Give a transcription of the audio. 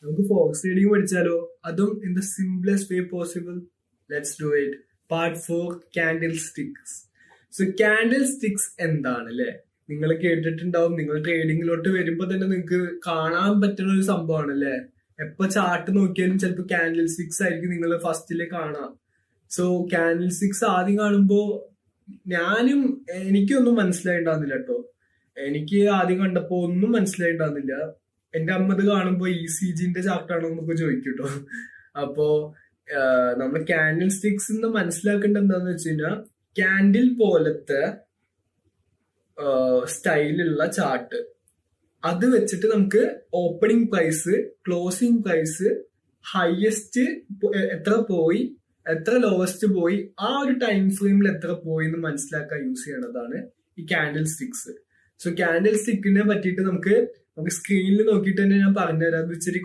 നമുക്ക് Fox reading പഠിച്ചാലോ? അതും in the simplest way possible. Let's do it. Part 4, candlesticks. So candlesticks എന്താണ് അല്ലെ? നിങ്ങൾ കേട്ടിട്ടുണ്ടാവും. നിങ്ങൾ ട്രേഡിങ്ങിലോട്ട് വരുമ്പോ തന്നെ നിങ്ങൾക്ക് കാണാൻ പറ്റുന്ന ഒരു സംഭവമാണ് അല്ലെ. എപ്പൊ ചാർട്ട് നോക്കിയാലും ചിലപ്പോൾ കാൻഡിൽ സ്റ്റിക്സ് ആയിരിക്കും നിങ്ങൾ ഫസ്റ്റില് കാണാം. സോ കാൻഡിൽ സ്റ്റിക്സ് ആദ്യം കാണുമ്പോ എനിക്കൊന്നും മനസ്സിലായിണ്ടാവുന്നില്ല കേട്ടോ. എനിക്ക് ആദ്യം കണ്ടപ്പോ ഒന്നും മനസ്സിലായിണ്ടാവുന്നില്ല. എന്റെ അമ്മ ഇത് കാണുമ്പോ ECGന്റെ ചാർട്ടാണോ എന്നൊക്കെ ചോദിക്കും കേട്ടോ. അപ്പോ നമ്മൾ കാൻഡിൽ സ്റ്റിക്സ് എന്ന് മനസ്സിലാക്കേണ്ടത് എന്താന്ന് വെച്ച് കഴിഞ്ഞാൽ, കാൻഡിൽ പോലത്തെ സ്റ്റൈലുള്ള ചാർട്ട്, അത് വെച്ചിട്ട് നമുക്ക് opening price, closing price, highest എത്ര പോയി, എത്ര ലോവസ്റ്റ് പോയി, ആ ഒരു ടൈം ഫ്രെയിമിൽ എത്ര പോയി എന്ന് മനസ്സിലാക്കാൻ യൂസ് ചെയ്യണതാണ് ഈ കാൻഡിൽ സ്റ്റിക്സ്. സോ കാൻഡിൽ സ്റ്റിക്കിനെ പറ്റിയിട്ട് നമുക്ക് സ്ക്രീനിൽ നോക്കിയിട്ട് തന്നെ ഞാൻ പറഞ്ഞുതരാം. അത് ഇച്ചിരി